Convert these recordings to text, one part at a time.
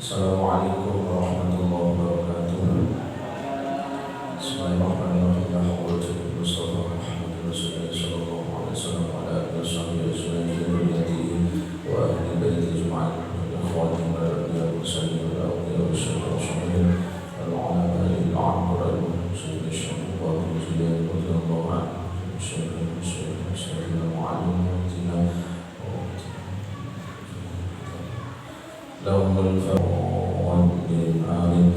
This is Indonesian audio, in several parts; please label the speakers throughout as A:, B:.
A: Assalamualaikum warahmatullahi wabarakatuh. Bismillahirrahmanirrahim. Wa sallallahu Muhammadin Rasulullah sallallahu alaihi wasallam wa ala alihi wasallam wa ahli baiti jum'at wa akhwati wa rabbiya wa sallim wa awliya wa sallam al-ulama al-a'mar al-muhsin al-syamil wa al-jilal wa al-Allah al-syamil al-mu'allim لهم الفضل آمين.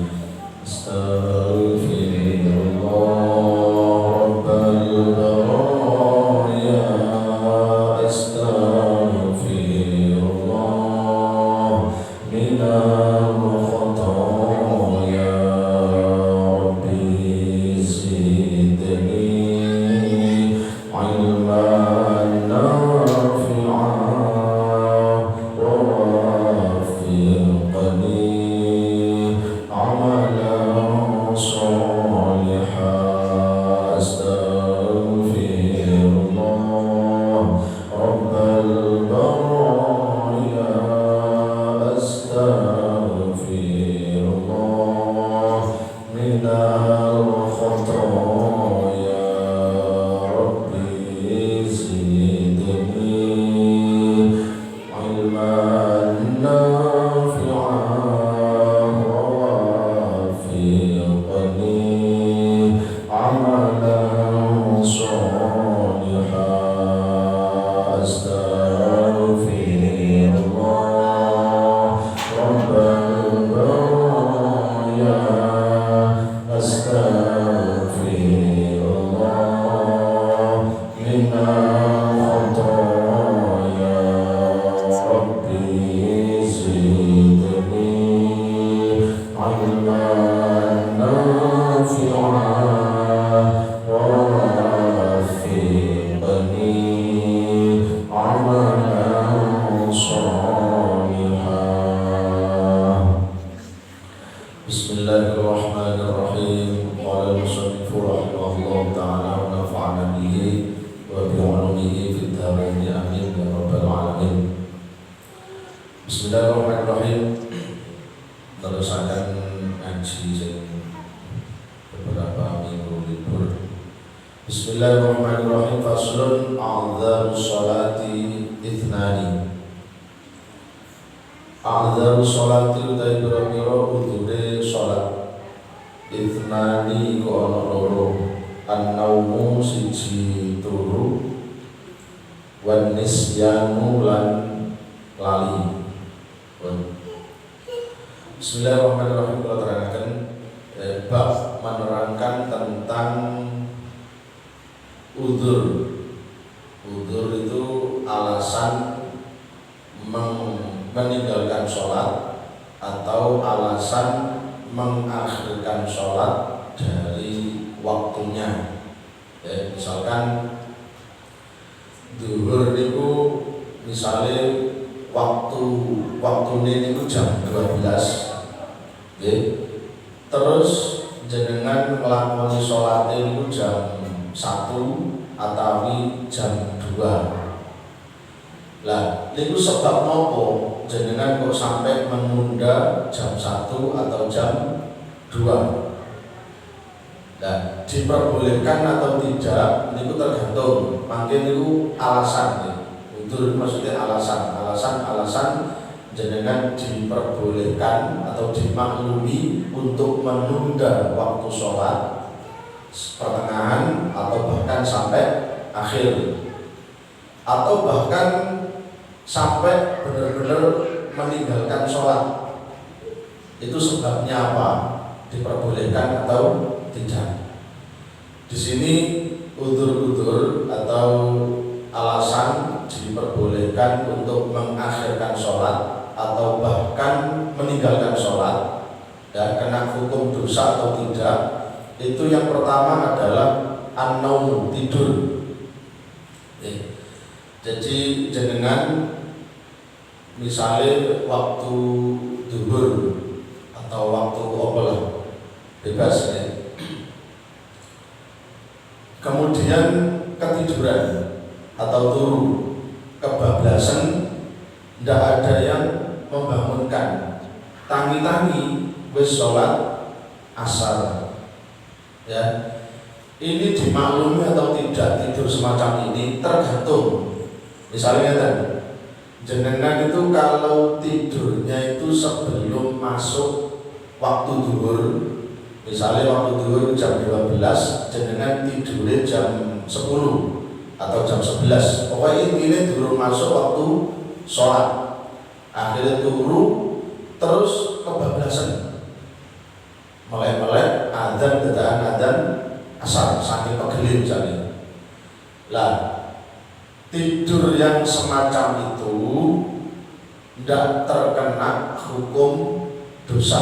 A: استغفر الله رب البرايا استغفر الله من الخطايا ربي زدني علما Bismillahirrahmanirrahim. Terusakan ngaji beberapa minggu libur. Bismillahirrahmanirrahim. Faslun a'dharu sholati ithnani. A'dharu sholati utai biro-biro udhure sholat. Ithnani ku ana loro. An-naumu siji turu, wan nisyanu lan lali. Bismillahirrahmanirrahim. Kalau terangkan bab menerangkan tentang udzur. Udzur itu alasan meninggalkan sholat atau alasan mengakhirkan sholat dari waktunya. Misalkan zuhur itu misalnya waktu ini jam 12. Terus jenengan nglakoni sholat itu jam 1 atau jam 2. Lah, niku sebab nopo jenengan kok sampai menunda jam 1 atau jam 2. Nah, diperbolehkan atau tidak niku tergantung. Mungkin niku alasan. Itu maksudnya alasan jenengan diperbolehkan atau dimaklumi untuk menunda waktu sholat pertengahan atau bahkan sampai akhir, atau bahkan sampai benar-benar meninggalkan sholat. Itu sebabnya apa? Diperbolehkan atau tidak? Di sini udzur-udzur atau alasan diperbolehkan untuk mengakhirkan sholat atau bahkan meninggalkan sholat dan kena hukum dosa atau tidak. Itu yang pertama adalah an-naum, tidur. Jadi jenengan misalnya waktu zuhur atau waktu opelah bebas ya, kemudian ketiduran atau turu, kebablasan, tidak ada yang membangunkan, tangi-tangi wis sholat asar. Ya, ini dimaklumi atau tidak tidur semacam ini tergantung. Misalnya kan, jenengan itu kalau tidurnya itu sebelum masuk waktu zuhur, misalnya waktu zuhur jam 12, jenengan tidurnya jam 10 atau jam 11. Pokoknya intinya durung masuk waktu sholat. Akhirnya turu terus kebablasan. Melek-melek adzan dadaan adzan asar saking pegel misalnya. Lah, tidur yang semacam itu tidak terkena hukum dosa.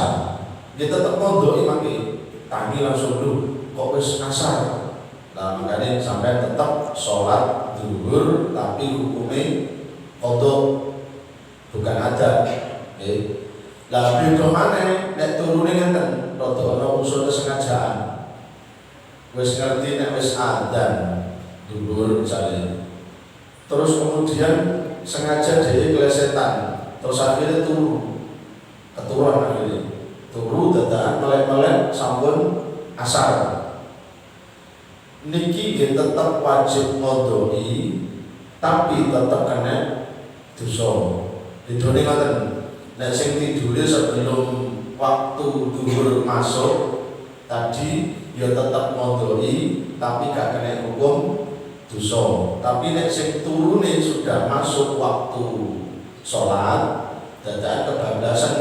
A: Kita tetap mondok maki tangi langsung dulu kok wis asar. Nah makanya sampai tetap sholat zuhur tapi hukumnya kodok bukan ada. Lah beda mana nek turune ngenten rada ana unsur kesengajaan. Wis ngerti nek wis adzan zuhur misalnya. Terus kemudian sengaja dia kelesetan, terus akhirnya keturun akhirnya turu dadaan melek-melek sampun asar. Niki tetap wajib ngodoi tapi tetap kena dosa. Tidurnya ngoten, nek sing tidure sebelum waktu zuhur masuk tadi ya tetap ngodoi tapi gak kena hukum dosa. Tapi nek sing turune sudah masuk waktu sholat dadaan kebablasan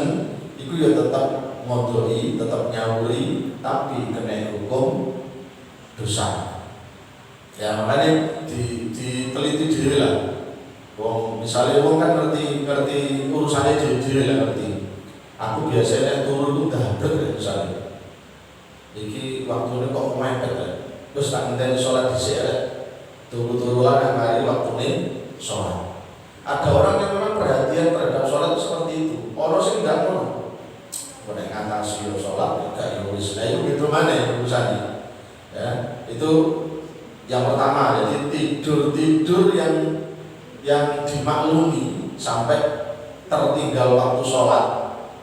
A: iku ya tetap ngodoi, tetap nyawuri tapi kena hukum dosa. Ya makanya diteliti diri lah. Wong misalnya wong kan ngerti urusannya diri lah ngerti. Aku biasanya turun itu dablek ya misalnya. Iki waktunya kok mepet ya. Terus tak ngenteni sholat dhisik ya. Turu-turuan yang hari waktunya sholat. Ada orang yang memang perhatian terhadap sholat seperti itu. Orang sih enggak mau. Nek ngatasi sholat enggak wis. Nah itu gitu mana urusannya. Ya, itu yang pertama. Jadi tidur yang dimaklumi sampai tertinggal waktu sholat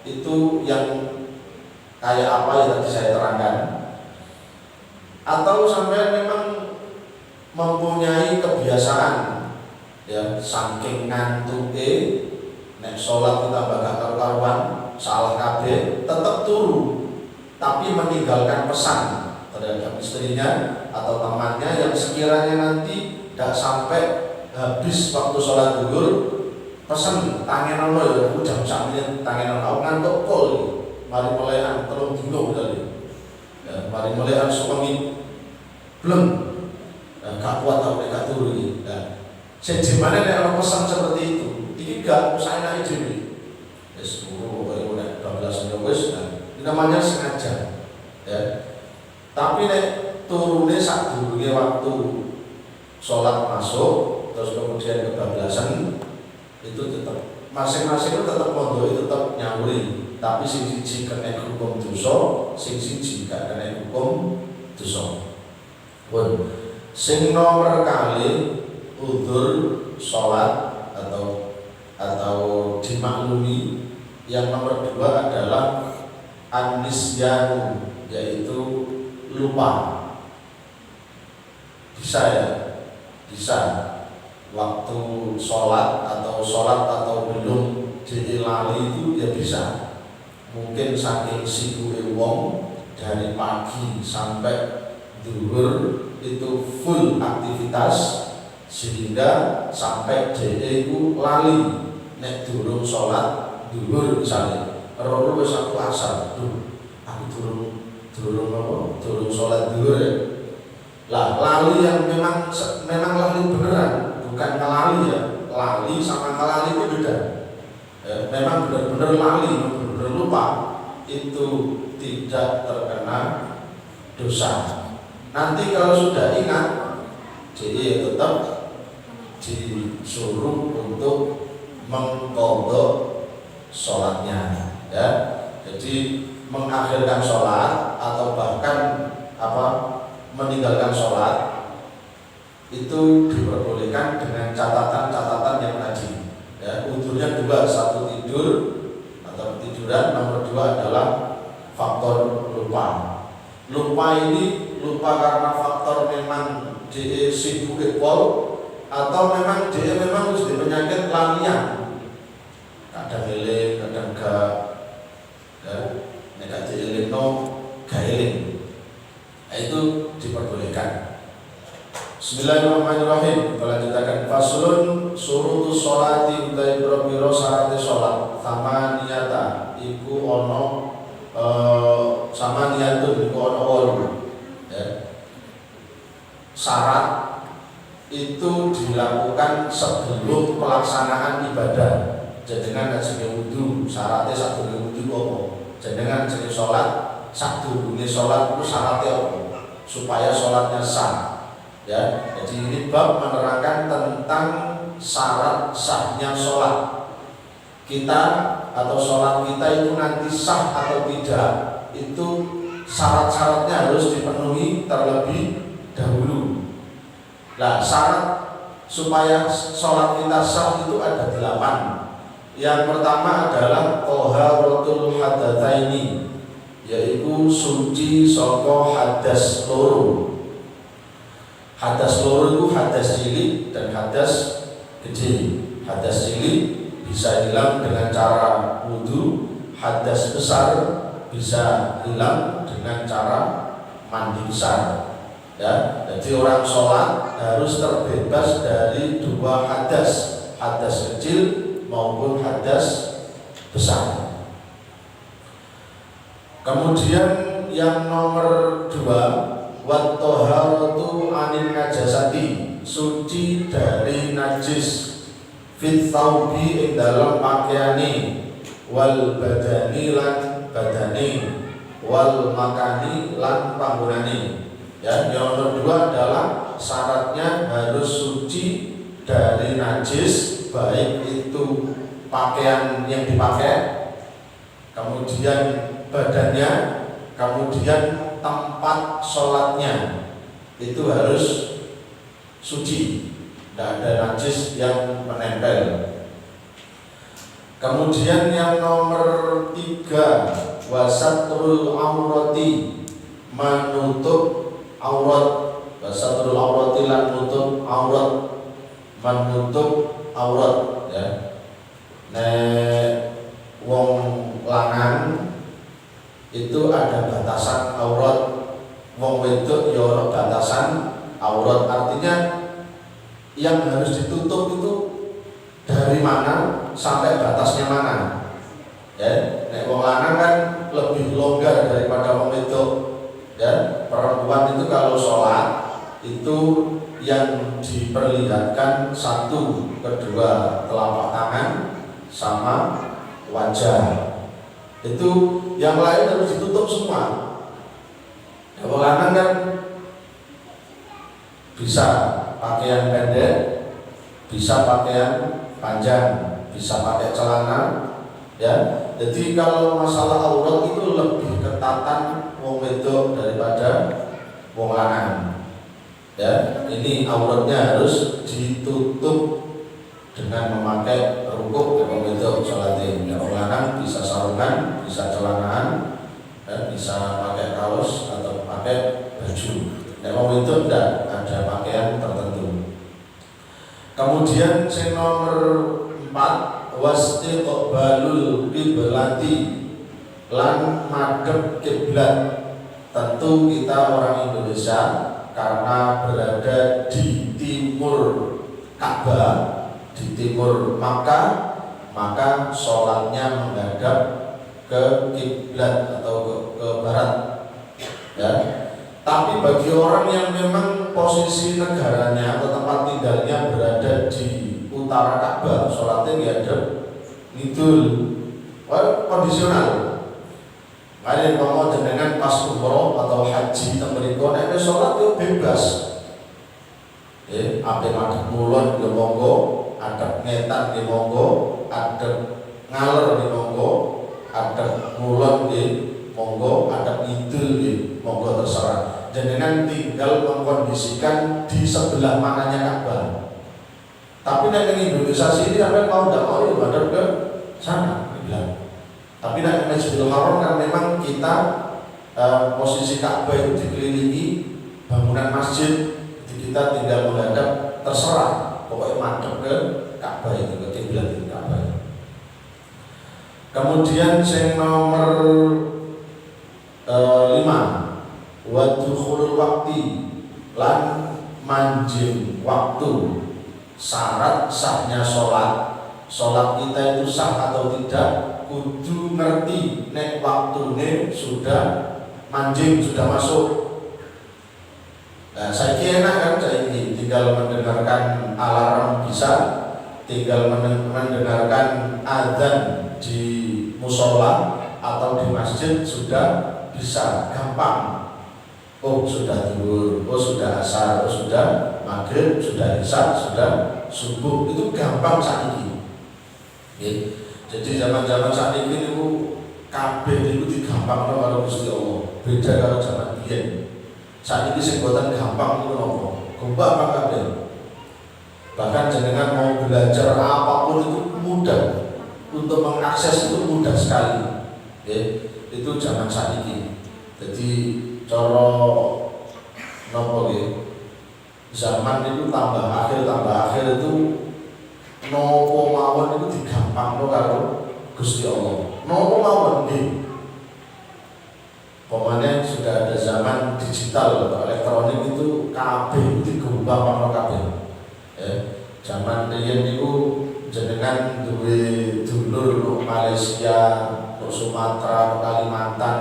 A: itu yang kayak apa yang tadi saya terangkan. Atau sampai memang mempunyai kebiasaan ya saking ngantuke nek sholat kita bakal karuan salah kabeh tetap turu tapi meninggalkan pesan terhadap istrinya atau temannya yang sekiranya nanti tidak sampai habis waktu sholat zuhur pesan tangan ya jam sambil tangan aku ngantuk kol mari melehan telung dino tadi ya, mari melehan suami belum gak kuat atau gak turu ini. Nah, sejimana nek ana pesan seperti itu, ini gak usah enak dhewe. Wis turu pokoke nek 12 menit wis, ini namanya sengaja. Ya. Tapi nek turune sadurunge waktu sholat masuk, terus kemudian kebablasan itu tetap masing-masing itu tetap mondoi tetap nyawuri. Tapi sing siji kena hukum dosa, sing siji gak kena hukum dosa. Pun sing nomor kali udzur sholat atau dimaklumi. Yang nomor dua adalah an-nisyanu, yaitu lupa. Bisa ya, bisa waktu sholat atau belum dilali itu ya bisa. Mungkin saking sibuke wong dari pagi sampai zuhur itu full aktivitas sehingga sampai DE itu lali nek durung sholat zuhur misalnya rono wis aku asar aku durung sholat zuhur ya. Lah lali yang memang lali beneran bukan ngelali ya. Lali sama ngelali itu beda. Memang benar-benar lali, benar-benar lupa itu tidak terkena dosa. Nanti kalau sudah ingat, jadi tetap disuruh untuk mengqadha sholatnya, ya. Jadi mengakhirkan sholat atau bahkan meninggalkan sholat itu diperbolehkan dengan catatan-catatan yang tadi. Ya, udzurnya dua, satu tidur atau tidur ketiduran, nomor 2 adalah faktor lupa. Lupa ini lupa karena faktor memang dia sibuk pol, atau memang dia memang harus penyakit lanian, kadang eling, kadang gak, nek dieling no gak eling. Itu diperbolehkan. Bismillahirrahmanirrahim. Lanjutakan faslun surutus sholati utai biro syarat sholat sama niata iku ono sama niatun iku ono olu. Syarat itu dilakukan sebelum pelaksanaan ibadah. Jenengan ajenge wudu, syaratnya sadurunge wudu apa? Jenengan ajenge sholat, sadurunge sholat itu syaratnya apa? Supaya sholatnya sah. Ya, jadi ini bab menerangkan tentang syarat sahnya sholat kita atau sholat kita itu nanti sah atau tidak. Itu syarat-syaratnya harus dipenuhi terlebih dahulu. Nah, syarat supaya sholat kita sah itu ada 8. Yang pertama adalah taharatul hadatsaini, yaitu suci saka hadas loro. Hadas loro itu hadas cilik dan hadas gede. Hadas cilik bisa hilang dengan cara wudu, hadas besar bisa hilang dengan cara mandi besar. Ya, jadi orang sholat harus terbebas dari 2 hadas, hadas kecil maupun hadas besar. Kemudian yang nomor 2, wat taharatu anil najasati, suci dari najis, fit thawbi ing dalam pakaiane, wal badani lan badane, wal makani lan panggonane. Ya, yang nomor 2 adalah syaratnya harus suci dari najis, baik itu pakaian yang dipakai, kemudian badannya, kemudian tempat sholatnya itu harus suci, tidak ada najis yang menempel. Kemudian yang nomor 3, wasatrul aurati, menutup aurat, wasatrul aurati lan nutup aurat, menutup aurat. Ya, nek wong lanang itu ada batasan aurat, wong wedok ya ada batasan aurat. Artinya yang harus ditutup itu dari mana sampai batasnya mana. Ya, nek wong lanang kan lebih longgar daripada wong wedok. Ya, perempuan itu kalau sholat itu yang diperlihatkan 1, 2 telapak tangan sama wajah. Itu yang lain harus ditutup semua. Ya, lanang kan bisa pakaian pendek, bisa pakaian panjang, bisa pakai celana. Ya, jadi kalau masalah aurat itu lebih ketatan wong wedok daripada wong lanang. Ya, ini auratnya harus ditutup dengan memakai rukuk. Wong wedok sholatnya, wong lanang bisa sarungan, bisa celanaan, dan bisa pakai kaos atau pakai baju. Wong wedok tidak ada pakaian tertentu. Kemudian yang nomor 4, wastiqbalul qiblati, lan madhep kiblat. Tentu kita orang Indonesia karena berada di timur Ka'bah, di timur Makkah, maka sholatnya menghadap ke kiblat atau ke barat. Ya. Tapi bagi orang yang memang posisi negaranya atau tempat tinggalnya berada di utara Ka'bah, sholatnya menghadap ngidul. Kondisional. Kalian mau dengan pas umroh atau haji temeriku, nek sholat itu bebas. Ape madhep mulon ya monggo, adep ngetan ya monggo, adep ngalor ya monggo, adep mulon ya monggo, adep ngidul ya monggo, terserah. Jenengan tinggal mengkondisikan di sebelah mananya Ka'bah. Tapi nek ning Indonesia sini sampai mau ndak mau ya madhep ke sana, bilang. Tapi nek Masjidil Haram kan memang kita posisi Ka'bah itu dikelilingi bangunan masjid, kita tinggal menghadap, terserah pokoknya madhep ke Ka'bah itu, ke kiblat Ka'bah. Kemudian yang nomor 5, wa dukhulul waqti, lan manjing waktu. Syarat sahnya sholat kita itu sah atau tidak, kudu ngerti nek waktune sudah manjing, sudah masuk. Nah, saya kira enak kan, saya tinggal mendengarkan alarm bisa, tinggal mendengarkan azan di musola atau di masjid sudah bisa, gampang. Oh sudah zuhur, oh sudah asar, oh sudah maghrib, sudah isya, sudah subuh, itu gampang saat ini. Jadi zaman-zaman saat ini itu kabeh itu digampang kalau Gusti Allah. Beda kalau zaman biyen. Saat ini sing boten gampang itu nopo? Gampang kabeh. Bahkan jenengan mau belajar apapun itu mudah. Untuk mengakses itu mudah sekali. Itu zaman saat ini. Jadi cara nopo nggih? Zaman itu tambah akhir itu nopo mawon itu digampangno karo Gusti Allah. Nopo mawon nggih. Pokoknya sudah ada zaman digital atau elektronik itu kabeh digampangno kabeh. Zaman riyen niku jenengan duwe dulur nang Malaysia, nang Sumatera, Kalimantan,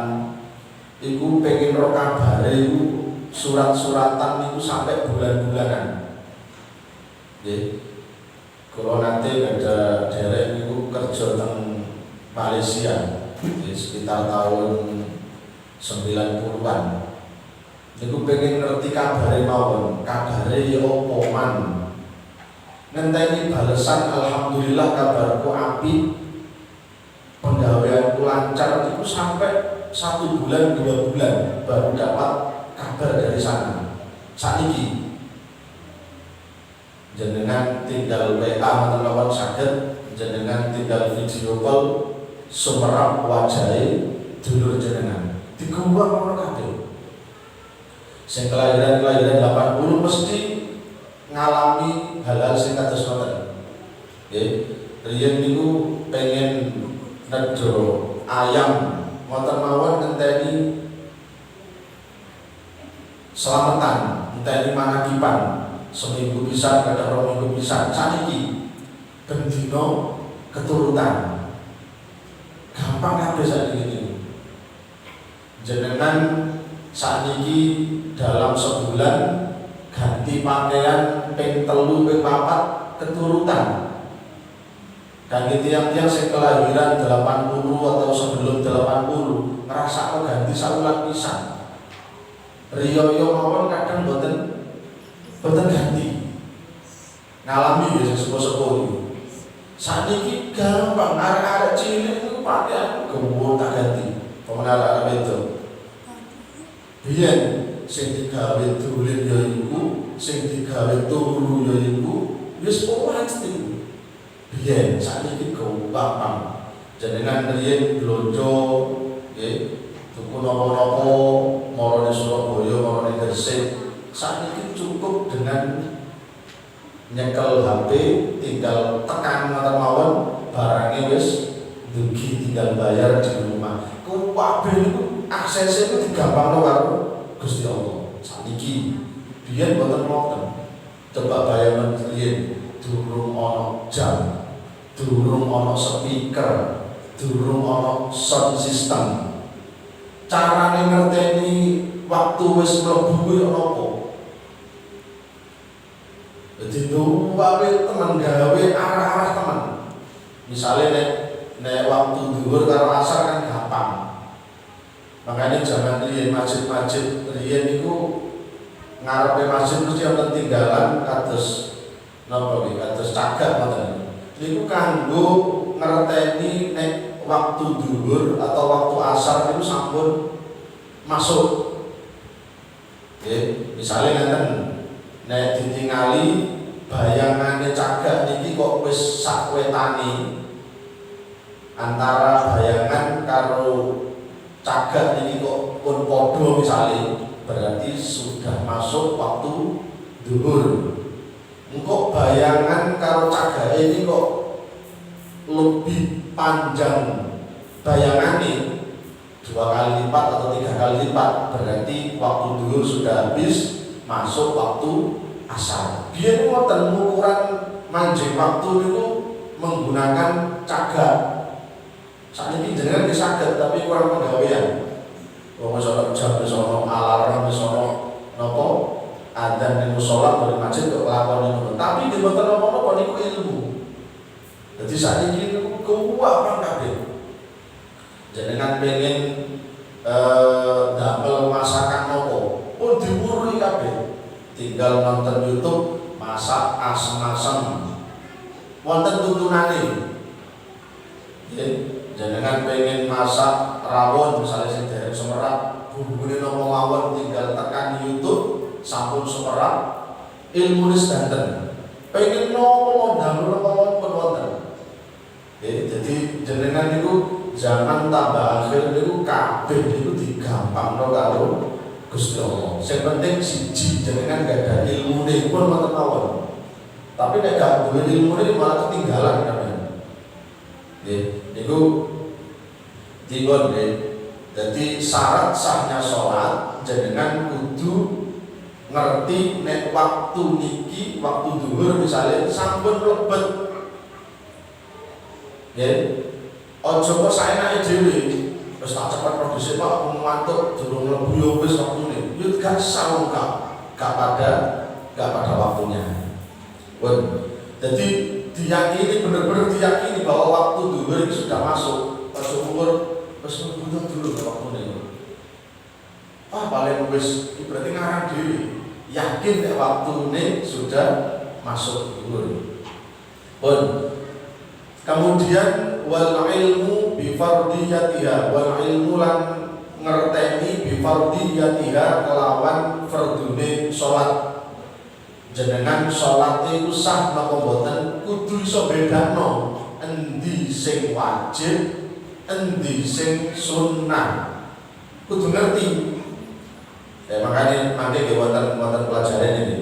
A: iku pengen ro kabare iku surat-suratan itu sampai bulan-bulanan. Nggih. Kalau nanti ada derek itu kerja teng Malaysia di sekitar tahun 90-an. Niku pengen ngerti kabare mawon, kabare ya opo man. Ngenteni balesan alhamdulillah kabarku apik. Penggaweanku lancar itu sampai 1 bulan 2 bulan baru dapat kabar dari sana. Saiki jenengan tinggal WA atau lawan saged, jenengan tinggal video call sumerap wajahe dulur jenengan. Digumbang ono kabeh. Sing kelahiran 80 mesti ngalami hal-hal sing kados ngoten. Nggih, riyen niku pengen nedho ayam ngoten mawon ngenteni selamatan, ngenteni manakipan. Seminggu bisa, kadang 2 minggu bisa. Saniki bendino keturutan. Gampang kabeh saniki. Jenengan saniki dalam sebulan ganti pakaian ping 3 ping 4 keturutan. Ganti tiang-tiang sing kelahiran 80 atau sebelum 80 ngrasakno ganti saulan pisan. Riyo-yo mawon kadang boten ganti, ngalami ya sepuh-sepuh itu. Saniki gampang, arek-arek cilik itu pakaian gembur tak ganti. Pemenang arek itu. Biyen sing digawe dolen ya iku, sing digawe turu ya iku, wis pasti. Biyen saniki gampang. Jenengan riyen blonjo, nggih, tuku napa-napa, marane Surabaya, marane Gresik. Saniki cukup dengan nyekel HP, tinggal tekan ngoten mawon, barangnya wis dugi, tinggal bayar di rumah. Kabeh niku aksesnya itu digampangno karo Gusti Allah. Saniki biyen boten ngoten. Coba bayangkan riyen durung ana jam, durung ana speaker, durung ana sound system. Carane ngerteni waktu wis mlebu kuwi apa? Jadi wae teman gawe arah-arah teman. Misalnya nek waktu zuhur karo asar kan gampang. Makanya zaman riyen masjid-masjid riyen niku ngarepe masjid mesti ana tinggalan kados napa iki, kados cagak ngoten. Niku kanggo ngerteni nek waktu zuhur atau waktu asar itu sampun masuk. Misalnya ngeten, nek ditingali bayangane cagak niki kok wis sak wetane,
B: antara bayangan karo cagak ini kok pun podo misalnya, berarti sudah masuk waktu duhur. Engkau bayangan karo cagak ini kok lebih panjang bayangannya 2 kali lipat atau 3 kali lipat, berarti waktu duhur sudah habis, masuk waktu asar. Biar ngoten ukuran manjing waktu itu menggunakan cagak. Saat ini jenengan saged tapi kurang penggawean. Wong sono jam sono alarm sono napa adzan niku salat dari masjid kok lakoni ngono. Tapi di mboten napa-napa niku ilmu. Jadi saat ini niku kuwat kabeh. Jenengan pengen damel masakan nopo pun diwurui kabeh, tinggal nonton YouTube masak asem-asem wonten tuntunane. Jenengan pengen masak rawon misalnya sing derek semerap bumbune nopo mawon, tinggal tekan YouTube sampun semerap ilmune sedanten. Pengen nopo damel nopo pun wonten. Jadi jenengan niku zaman tambah akhir niku kabeh niku digampangno karo Gusti Allah. Sing penting siji jenengan gak ada ilmune pun mboten mawon. Tapi nek gak duwe ilmune malah ketinggalan kabeh. Nggih, niku dikon nggih. Dadi syarat sahnya salat jenengan kudu ngerti nek waktu niki waktu zuhur misalnya sampun mlebet. Nggih. Aja kok saenake dhewe wis tak cepet produksi Pak aku ngantuk durung mlebu yo wis waktune. Yo gak salah gak pada waktunya. Pun. Jadi diyakini bener-bener diyakini bahwa waktu zuhur itu sudah masuk. Pas umur wis mlebu dulu waktune. Paling wis berarti ngarang dhewe. Yakin nek waktune sudah masuk zuhur. Pun. Kemudian wal ilmu bi fardiyatiha, wal ilmu lan ngerteni bi fardiyatiha kelawan fardune salat. Jenengan salat iku sah napa mboten kudu iso bedakno endi sing wajib, endi sing sunnah. Kudu ngerti. Makanya mangke wonten pelajaran ini.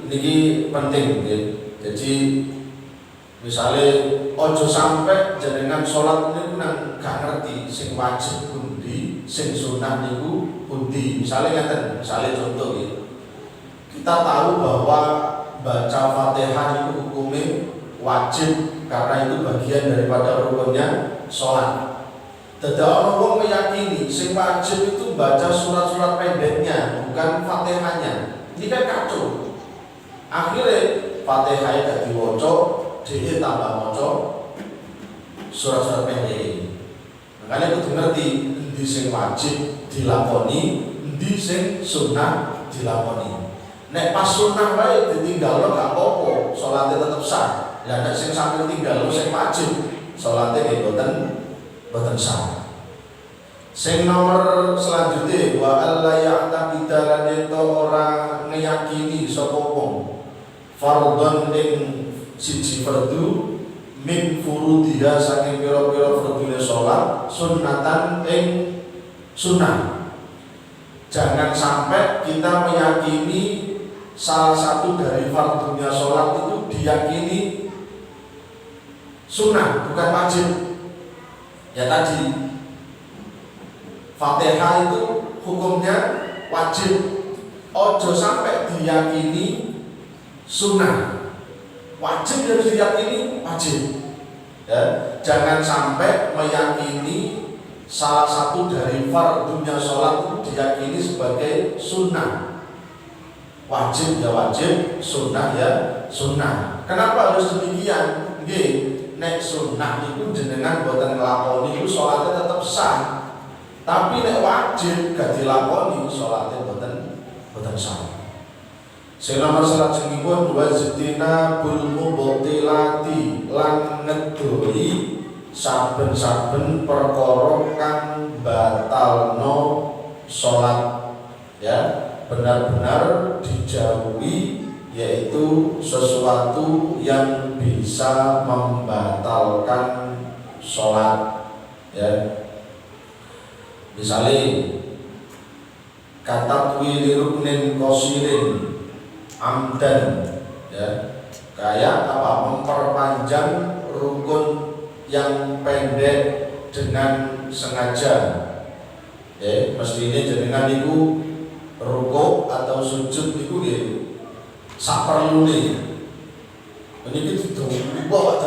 B: Niki penting nggih. Jadi misalnya ojo sampai jenengan sholat ini nang gak ngerti sing wajib pundi, sing sunah niku pundi. Misalnya contoh gitu. Kita tahu bahwa baca Fatihah itu hukumnya wajib karena itu bagian daripada rukunnya sholat. Dadak orang meyakini sing wajib itu baca surat-surat pendeknya, bukan Fatihahnya. Ini kan kacau. Akhirnya Fatihah gak diwaca, dia tambah maca surat-surat pendek. Makanya kudu ngerti endi sing wajib dilakoni, endi sing sunah dilakoni. Nek pas sunah wae ditinggalno gak apa-apa, salate tetep sah. Lah nek sing sampe tinggalno sing wajib, salate nggih boten sah. Sing nomor selanjutnya wa alla ya'taqida lan ento ora ngeyakini sapa wong fardhon ing siji fardu min furudiha saking pira-pira fardune salat sunnatan ing sunnah. Jangan sampai kita meyakini salah satu dari fardunya salat itu diyakini sunnah bukan wajib. Ya tadi Fatihah itu hukumnya wajib. Ojo sampai diyakini sunnah. Wajib harus diyakini wajib. Ya, jangan sampai meyakini salah satu dari fardunya sholat itu diyakini sebagai sunnah. Wajib ya wajib, sunnah ya sunnah. Kenapa harus demikian? Nggih, nek sunnah itu jenengan boten nglakoni itu sholatnya tetap sah. Tapi nek wajib gak dilakoni sholatnya boten sah. Sing nomor salajengipun wajibina bil mubtilati lan ngedoli saben-saben perkara kang batalno salat, ya, benar-benar dijauhi yaitu sesuatu yang bisa membatalkan sholat, ya. Misalnya kata wili ruknin qasirin amdan, ya, kayak apa, memperpanjang rukun yang pendek dengan sengaja, ya. Mestinya jenengan itu rukuk atau sujud itu ya saperlune. Ini itu bawa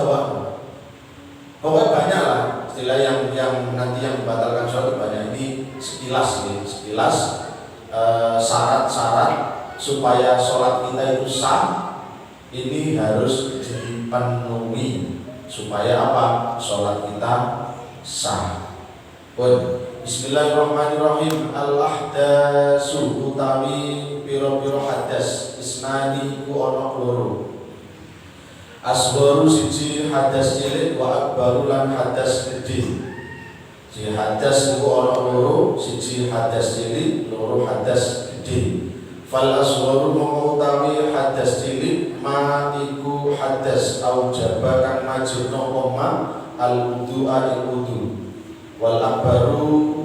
B: pokoknya banyak lah istilah yang nanti yang membatalkan sholat banyak. Ini sekilas nih, syarat-syarat supaya sholat kita itu sah ini harus dipenuhi supaya apa, sholat kita sah. Bismillahirrahmanirrahim. Al-ahdatsu utawi pira-pira hadas isnani ku ana loro. Asgharu siji hadas cilik wa akbaru lan hadas gedhe. Si hadas iku ana loro, siji hadas cilik, loro hadas gedhe. Fal asgharu mongko utawi hadas cilik ma iku hadas aujaba kang majibna apa al-wudu'a il-wudu. Wal akbaru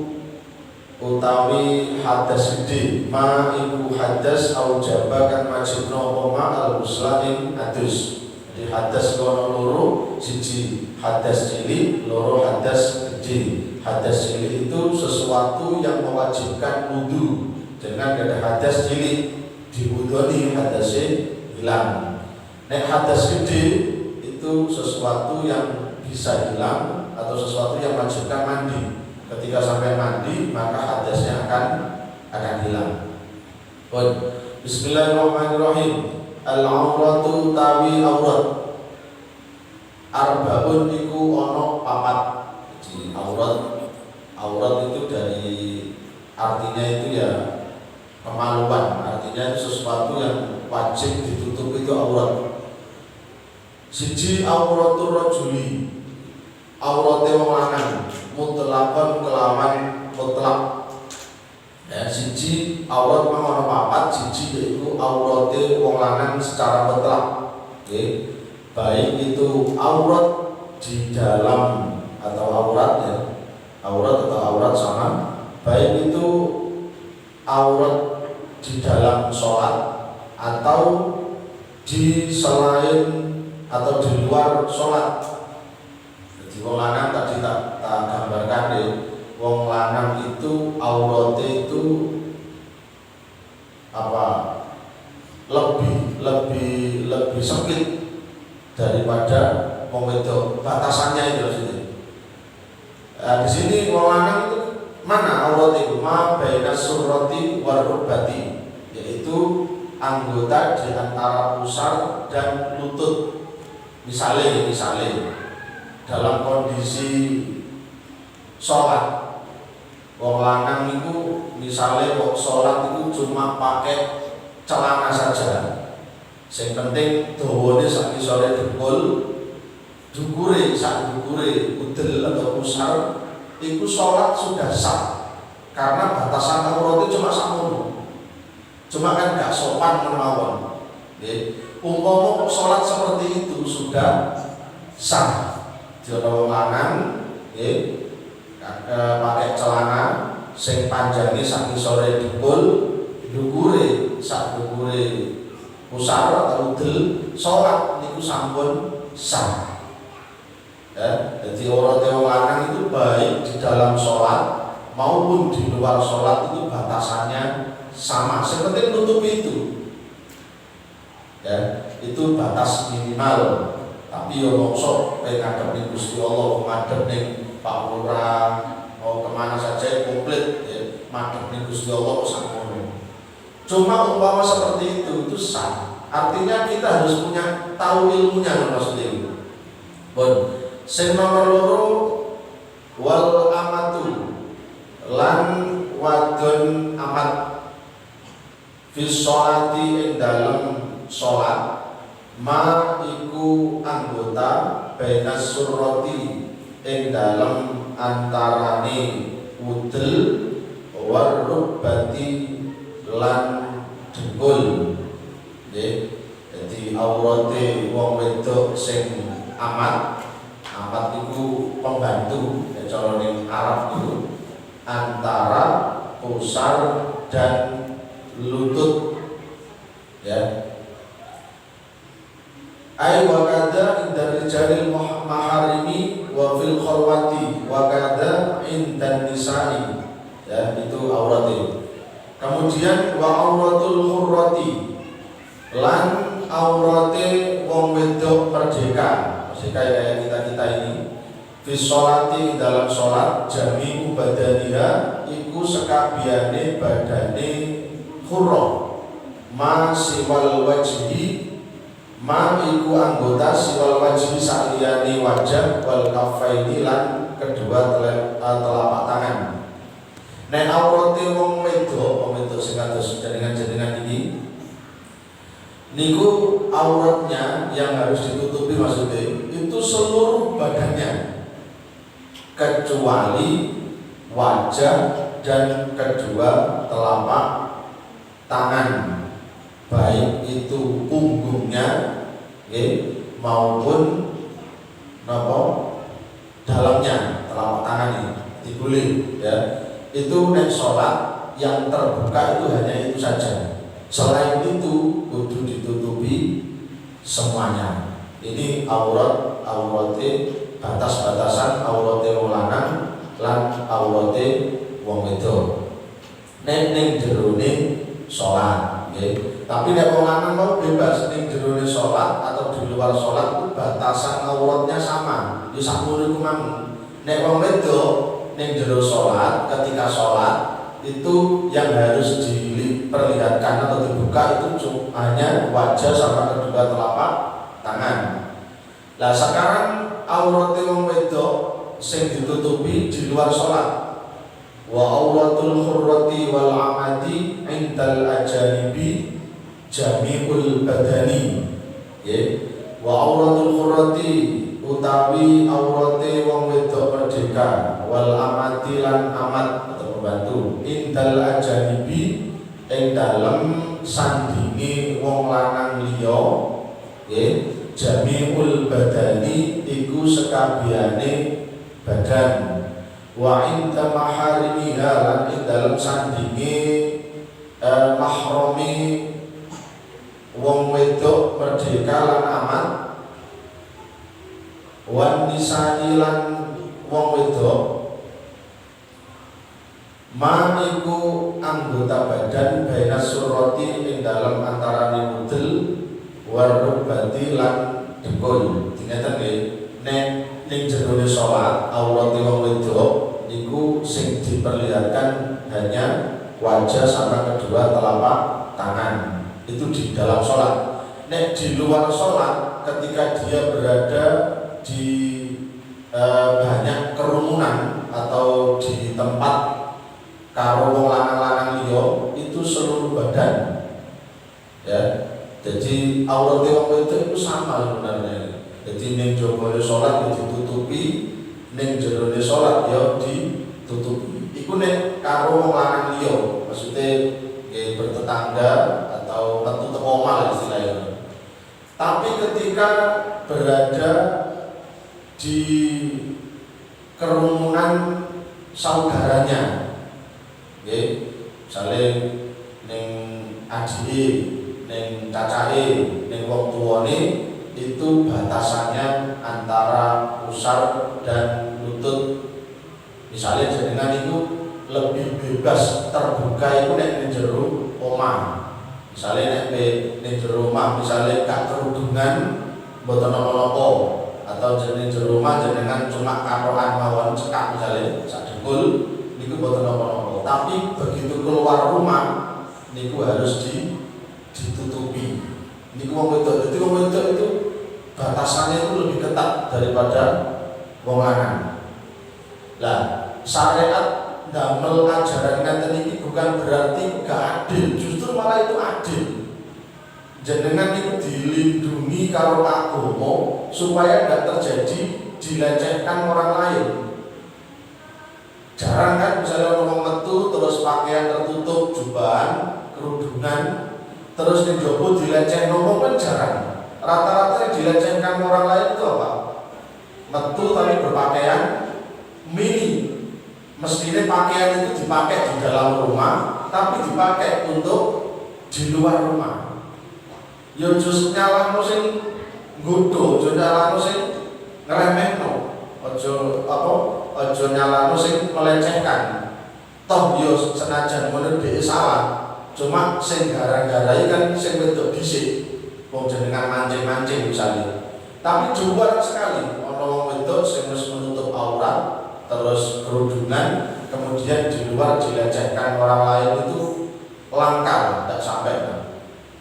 B: utawi hadas gedhe ma iku hadas aujaba kang majibna apa al-ghusla ing adus. Jadi hadas kono loro, siji hadas cilik, loro hadas gede. Hadas cilik itu sesuatu yang mewajibkan wudu. Jangan ada hadas cilik diwudoni hadasnya hilang. Nek hadas gede itu sesuatu yang bisa hilang atau sesuatu yang mewajibkan mandi. Ketika sampai mandi maka hadasnya akan hilang. Bismillahirrahmanirrahim. Al-auratu tawi aurat arbaun iku ono papat. Jadi aurat itu dari artinya itu ya kemaluan, artinya itu sesuatu yang wajib ditutup itu aurat. Siji auratul rajuli, aurate wong lanang mutlaqan kelawan mutlak. Ya, siji aurat memang ono papat, siji yaitu aurate wong lanang secara mutlak. Oke. Baik itu aurat di dalam atau aurat, ya. Aurat atau aurat sama. Baik itu aurat di dalam sholat atau di selain atau di luar sholat. Jadi wong lanang tadi tak gambarkan deh. Wong lanang itu aurate itu apa, lebih sempit daripada wong wedok, batasannya itu maksudnya. Di sini wong lanang itu mana aurate itu ma baina surrati war rukbati, yaitu anggota di antara pusar dan lutut. Misalnya dalam kondisi sholat, wong lanang itu misalnya kok sholat itu cuma pakai celana saja. Yang penting dawane sak isore dengkul, dukure sak dukure udel atau pusar, itu sholat sudah sah. Karena batasan aurat itu cuma sakmono. Cuma kan gak sopan menawan. Umpama kok sholat seperti itu sudah sah. Jono wong lanang, pakai celana sing panjangnya sak isore dengkul, dukure sak dukure pusar atau udel, sholat niku sampun sah. Ya, jadi aurate wong lanang itu baik di dalam sholat maupun di luar sholat itu batasannya sama. Seperti nutup itu, ya, itu batas minimal. Tapi yo mongso ngadep ning Gusti Allah, ngadep ning Pak Lurah, mau kemana saja komplit, ya, madhep ning Gusti Allah sakmono. Cuma umpama seperti itu sah. Artinya kita harus punya tahu ilmunya maksudnya itu. Sing nomor loro wal amatu lan wadon amat fi sholati ing dalem sholat ma iku anggota bainas surrati ing dalem antarane udel war rukbati lan dengkul. Jadi aurate wong wedok sing amat itu pembantu ya cara ning Arab itu antara pusar dan lutut ya. Ai wa kada inda rijalil maharimi wa fil khalwati wa kada inda nisa'i ya, itu aurate. Kemudian wa auratul hurrati lan aurate wong wedok merdeka, masih kayak kita ini fi sholati dalam sholat jami'u badaniha iku sekabiane badane hurra ma siwal wajhi ma iku anggota siwal wajhi saliyane wajah wal kafaini lan kedua telapak tangan. Nek aurate wong wedok sing kados jenengan ini niku auratnya yang harus ditutupi maksudnya itu seluruh badannya kecuali wajah dan kedua telapak tangan, baik itu punggungnya maupun dalamnya telapak tangan ini dikulit ya. Itu nek sholat yang terbuka itu hanya itu saja. Selain itu kudu ditutupi semuanya. Ini aurate batas-batasan aurate wong lanang lan aurate wong wedok. Nek ning jerone salat, nggih. Tapi nek wong lanang mau bebas ning jerone salat atau di luar salat itu batasan auratnya sama. Ya sakmono iku mang. Nek wong wedok ning jero salat ketika salat itu yang harus diperlihatkan atau dibuka itu hanya wajah sama kedua telapak tangan. Lah sekarang aurate wong wedok sing ditutupi di luar salat. Wa auratul hurrati wal amati indal ajanibi jami'ul badani. Nggih. Wa auratul hurrati utawi aurate wong wedok merdeka wal amati lan amat atau pembantu indal ajanibi ing dalem sandinge wong lanang liya nggih jami'ul badani iku sekabehane badan wa inda maharimiha lan ing dalem sandinge mahrami wong wedok merdeka lan amat wan nisani lan wong wedok maniku anggota badan baina surati ing dalam antarane mudel warubati lan dengkul. Dinten nggih nek ning jerone salat aurate wong wedok niku sing diperlihatkan hanya wajah sama kedua telapak tangan. Itu di dalam salat. Nek di luar salat ketika dia berada di banyak kerumunan atau di tempat karo wong lanang-lanang liya itu seluruh badan ya. Jadi aurate wong wedok itu sama sebenarnya. Jadi ning jabane salat ya ditutupi, ning jerone salat ya ditutupi. Iku nek karo wong lanang liya, maksudnya bertetangga atau metu teko omah istilahnya. Tapi ketika berada di kerumunan saudaranya, misalnya ning adike, ning cacahe, ning wong tuwane itu batasannya antara pusar dan lutut. Misalnya jenengan itu lebih bebas terbuka itu nek ning jero omah. Misalnya nek ning jero omah misalnya gak kerudungan mboten napa-napa atau jeneng jero omah jenengan cuma karoan mawon cekak misalnya sak dengkul niku mboten napa-napa. Tapi begitu keluar rumah niku harus ditutupi. Niku wong wedok, dadi wong wedok itu batasannya itu lebih ketat daripada wong lanang. Lah, syariat damel ajaran ngaten iki bukan berarti gak adil, justru malah itu adil. Jenengan itu dilindungi karo agama supaya gak terjadi dilecehkan orang lain. Jarang kan misalnya orang metu terus pakaian tertutup, jubahan, kerudungan, terus di jopo dileceh ngomong kan jarang. rata-rata yang dilecehkan orang lain itu apa? Metu tapi berpakaian mini. Mestinya pakaian itu dipakai di dalam rumah, tapi dipakai untuk di luar rumah. Ya jus nyalahno sing nggodho, aja nyalahno sing ngremehno. Aja nyalahno sing melecehkan. Toh yo senajan ngono dhek salah, cuma sing gara-garai kan sing wedok dhisik. Wong jenengan mancing-mancing misalnya. Tapi jumlah sekali ana wong wedok sing wis menutup aurat terus kerudungan, kemudian di luar dilecehkan orang lain itu langka, tidak sampai.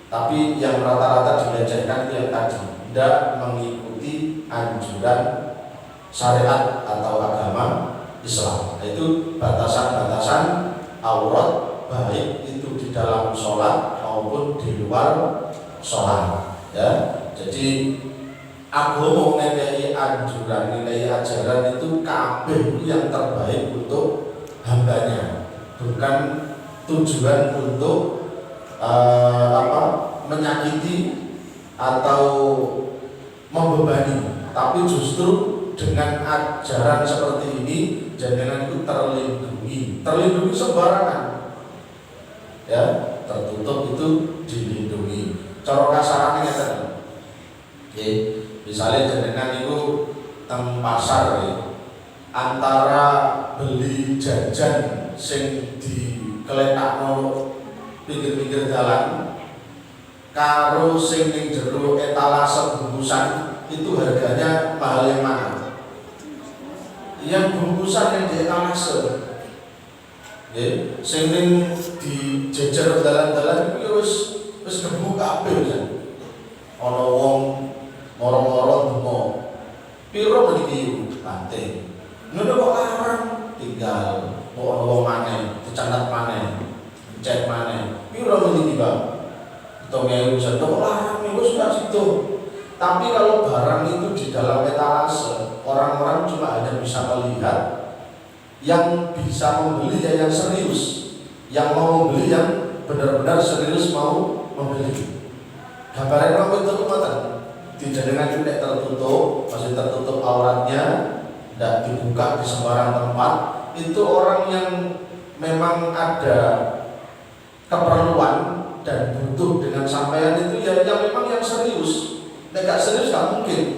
B: Tapi yang rata-rata dilecehkan itu yang tadi tidak mengikuti anjuran syariat atau agama Islam. Itu batasan-batasan aurat, baik itu di dalam sholat maupun di luar sholat. Ya, jadi agama ngekei anjuran, ngekei ajaran itu kabeh yang terbaik untuk hambanya, bukan tujuan untuk menyakiti atau membebani, tapi justru dengan ajaran seperti ini jangan itu terlindungi sembarangan, ya, tertutup itu dilindungi. Cara kasarannya ngeten. Nggih, misalnya jenengan itu teng pasar ya, antara beli jajan sing dikeletakno pinggir-pinggir jalan karo sing ning jero etalase bungkusan, itu harganya mahal yang mana? Yang bungkusan yang di etalase. Nggih, sing ning dijejer dalan-dalan iku wis kebuka kabeh ya. Ana wong moro-moro donga. Piro meniki bante. Ngono kok larang tinggal kok ana wong maneh, dicatat maneh, dicek maneh. Piro meniki, Bang? 2.000 kok larang niku sudah situ. Tapi kalau barang itu di dalam etalase, orang-orang cuma hanya bisa melihat yang bisa membeli yang serius, yang mau membeli yang benar-benar serius mau membeli. Gambaran waktu itu kemana? Dijadikan tidak tertutup, masih tertutup auratnya, tidak dibuka di sembarang tempat. Itu orang yang memang ada keperluan dan butuh dengan sampean itu ya yang memang yang serius. Tidak serius gak mungkin.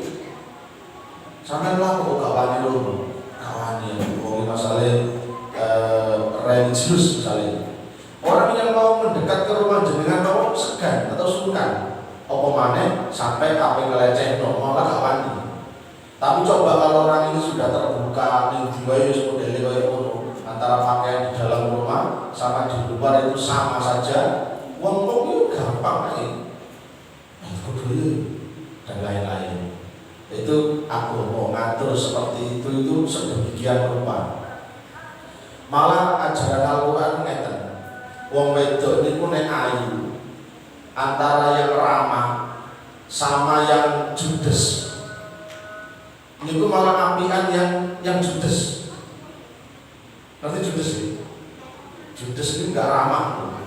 B: Sampean lah kok gak wani lho. Kawani yang masalah religius misalnya. Orang yang mau mendekat ke rumah jenengan mau segan atau sungkan. Apa maneh sampai kabeh ngelecehno malah gak wani. Tapi coba kalau orang ini sudah terbuka ning diwae wis modele kaya ngono, antara pakaian di dalam rumah sama di luar itu sama saja. Wong-wong itu gampang aja. Kudu dan lain-lain. Itu aku mau ngatur seperti itu sedemikian rupa. Malah ajaran Al-Qur'an ngeten. Wong wedok niku nek ayu, antara yang ramah sama yang judes. Niku malah apian yang judes. Nanti judes sih. Judes ini enggak ramah.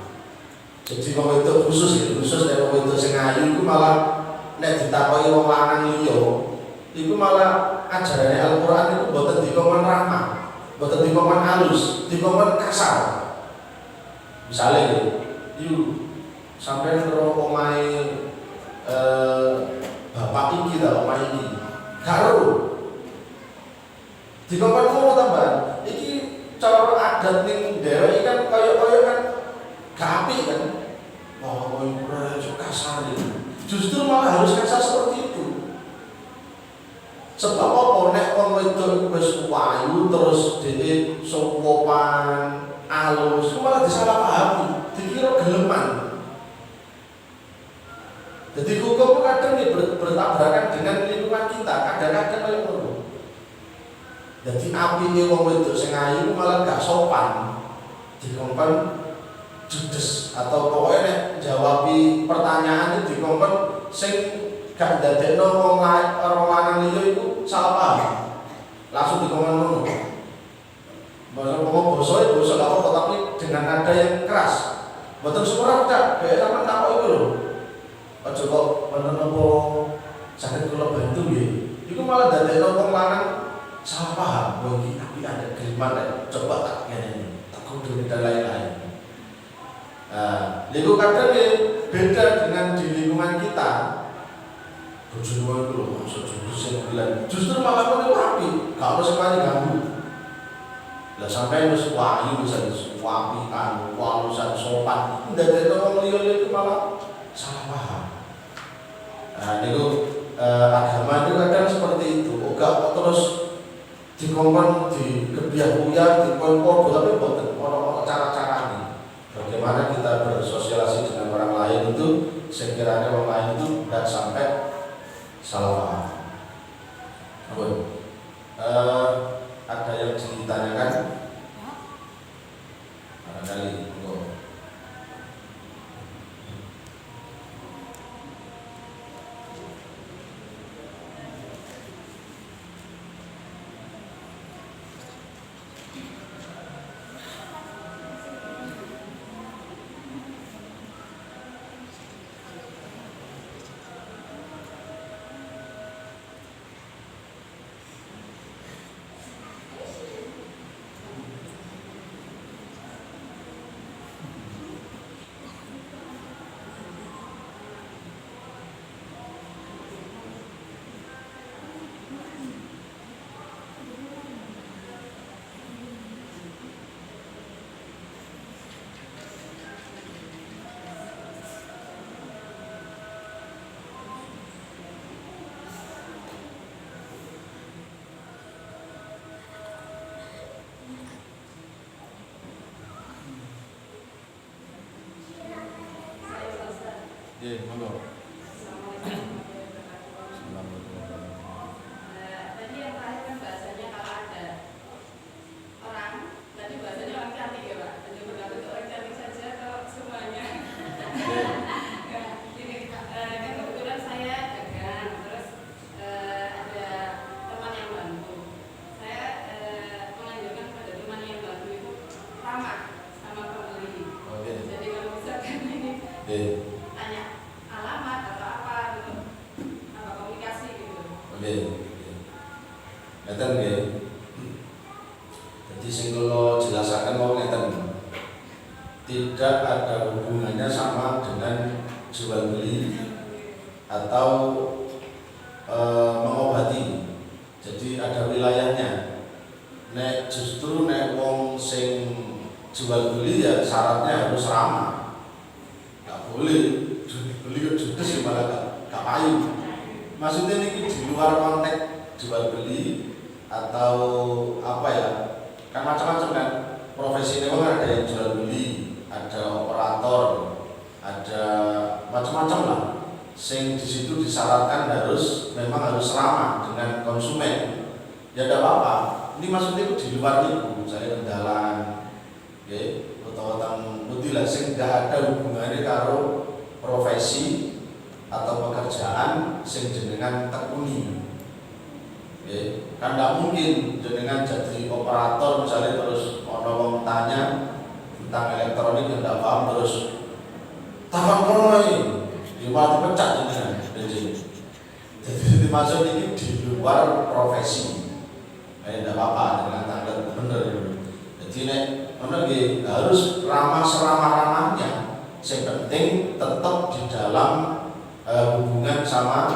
B: Jadi wong wedok khusus dari wong wedok sing ayu iku malah nek ditakoki wong lanang liya, iku malah ajarane Al-Qur'an iku mboten dikongkon ramah, mboten dikongkon halus, dikongkon kasar. Misalnya, sampai nero omahe bapak iki ta omahe iki. Karo dikongkon ngono tambahan. Iki cara adat ning dhewe kan kaya kan gak apik kan. Wah, ora kasar iki. Justru malah harus kasar seperti itu. Sebab apa nek wong wedok wis wayu terus dhewe sopan, alus, malah disalahpahami, dikira geleman. Jadi hukum kadang ini bertabrakan dengan lingkungan kita, kadang-kadang kayak ngono. Jadi apine wong wedok sing ayu malah gak sopan, dikongkon judes atau pokoknya nek jawabi pertanyaan itu dikongkon sing gak ndadekno wong orang lanang liya iku salah paham. Langsung dikongkon ngono. Ngomong basa gak apa-apa tapi dengan nada yang keras. Mboten semua tak, dhek sampean takok iku lho. Aja kok wonten apa saged kula bantu nggih. Iku malah dadekno wong lanang salah paham. Wong iki ada kiriman coba tak ngene. Tak kudu dan lain-lain. Niku kadang beda dengan di lingkungan kita. Bojone wae lho maksud sing bilang justru malah kono api, gak ono sing ganggu. Lah sampai wis wayu wis wapikan, walusan sopan, ndadekno wong liya itu malah salah paham. Niku agama itu kadang seperti itu. Gak terus dikongkon di kebiah-uyah, dikongkon tapi boten ono cara-carane. Bagaimana kita bersosialisasi dengan orang lain itu sekiranya orang lain itu tidak sampai salah paham. Ada yang ditanyakan? Barangkali monggo.
C: Tadi yang terakhir kan bahasanya kalau ada orang, tadi bahasanya orang cantik ya Pak, menyebutkan untuk orang cantik saja atau semuanya? Jadi kan kebetulan saya dagang, terus ada teman yang bantu. Saya menganjurkan kepada teman yang bantu itu ramah sama pembeli. Jadi kalau misalkan ini tanya alamat atau apa gitu, apa komunikasi gitu.
B: Ngeten nggih. Jadi sing kula jelasaken mau ngeten. Tidak ada hubungannya sama dengan jual beli atau mengobati. Jadi ada wilayahnya. Nek justru nek wong sing jual beli ya syaratnya harus ramah. Gak boleh beli kok judes ya malah gak payu. Maksudnya ini di luar konteks jual beli atau apa ya? Kan macam-macam kan. Profesi ini ada yang jual beli, ada operator, ada macam-macam lah. Sing di situ disyaratkan memang harus ramah dengan konsumen. Ya tidak apa-apa. Ini maksudnya itu di luar itu, saya kendalan, atau mutilah sing tidak ada hubungannya karo profesi atau pekerjaan sing jenengan tekuni. Kan tidak mungkin jenengan jadi operator misalnya terus ono wong tanya tentang elektronik yang tidak paham terus takon kono iki malah dipecat jenengan. Jadi dimaksud ini di luar profesi. Tidak apa-apa dengan tanggal bener. Jadi nek harus ramah seramah-ramahnya. Yang penting tetap di dalam hubungan sama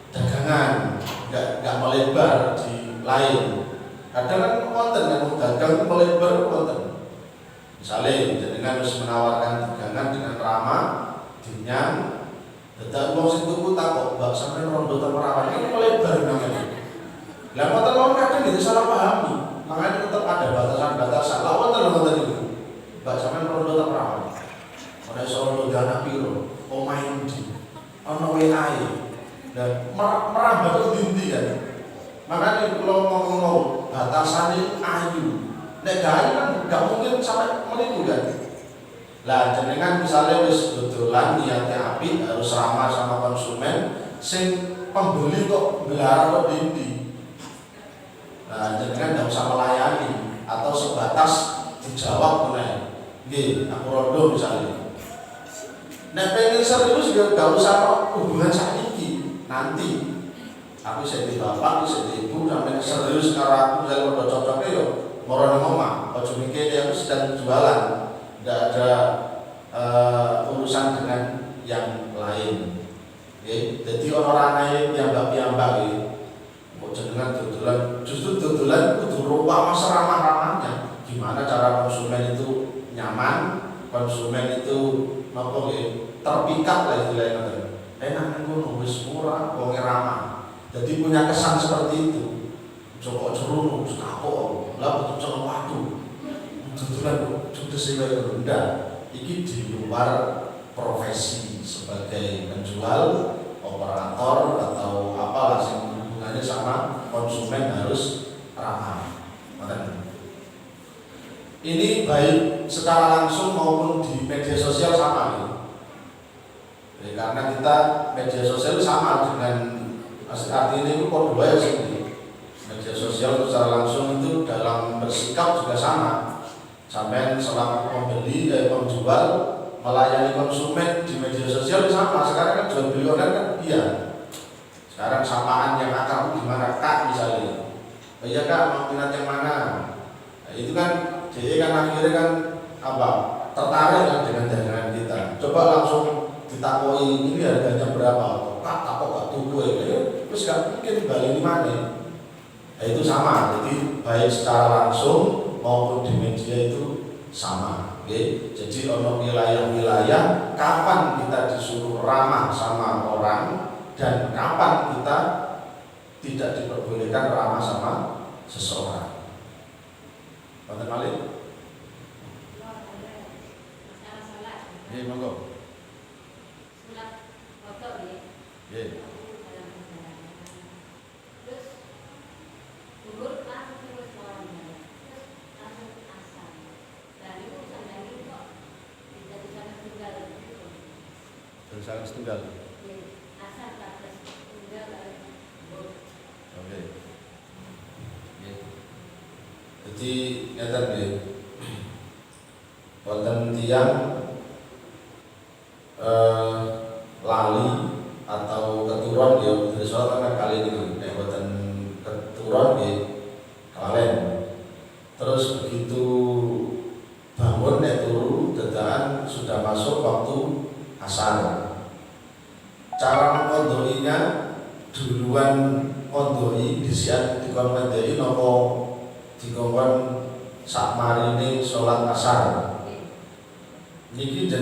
B: dagangan, nggak melebar di lain. Kadang kan wonten yang dagang melebar wonten. Misalnya jenengan harus menawarkan dagangan dengan ramah, dinyang, dadak wong sing tuku takok, "Mbak sampeyan rondo ta perawan?" Ini melebar namanya. Lah wonten wong kadang itu salah pahami. Makanya tetap ada batasan-batasan. Lah wonten itu. "Mbak sampeyan rondo ta perawan?" Ora iso rondo dana piro? Omahe ndi? Ana WA-e. Dan merambah ke dindi kan. Makanya kalau ngomong batasannya ayu. Nek ayu kan nggak mungkin sampai menipu kan. Lah jenengan misalnya wis dodolan niatnya apik harus ramah sama konsumen, sing pembeli kok belara kok dindi. Nah jenengan nggak usah melayani atau sebatas dijawab meneh. Nggih, aku rondo misalnya. Nek pengen serius juga gak usah hubungan saiki, nanti. Aku jadi bapak, jadi ibu, sampai serius karo aku misalnya udah cocoknya yo moro nang omah, aja mikir aku sedang jualan. Tidak ada urusan dengan yang lain. Oke, jadi orang-orang yang piyambak kok jenengan dodolan, justru dodolan kudu rupa mas ramah-ramahnya. Gimana cara konsumen itu nyaman, konsumen itu terpikat lah istilahnya. Enak ngono wis murah, wong ramah. Jadi punya kesan seperti itu. Coba jerunu, kapok, lah betul celeng waktu. Dodolan sudah sing rendah. Iki di luar profesi sebagai penjual, operator atau apalah yang hubungannya sama konsumen harus ramah. Ini baik secara langsung maupun di media sosial sama nih. Ya, karena kita media sosial sama dengan artinya itu kedua ya sendiri. Media sosial secara langsung itu dalam bersikap juga sama. Sampai selaku pembeli, penjual melayani konsumen di media sosial sama. Sekarang kan jual beli online kan iya. Sekarang samaan yang akan gimana kak misalnya. Oh iya kak mau minat yang mana? Nah, itu kan jadi kan akhirnya kan tertarik kan dengan dagangan kita. Coba langsung ditakoi ini harganya berapa? Kak takut gak tuku ya? Terus gak mungkin balik di mana? Nah, itu sama. Jadi baik secara langsung maupun di media itu sama. Okay? Jadi ono wilayah-wilayah kapan kita disuruh ramah sama orang dan kapan kita tidak diperbolehkan ramah sama seseorang. Pak Malik? Iya, monggo. Iya. Saling setunggal. Oke. Jadi ngeten nggih. Wonten tiyang lali atau keturun ya dari sholat kan kali ini wonten keturun nggih kalen. Terus begitu bangun turu dadakan sudah masuk waktu asar. Cara mengkondorinya duluan kondori disiap dikon ngandeli napa dikon sak marine salat asar. Niki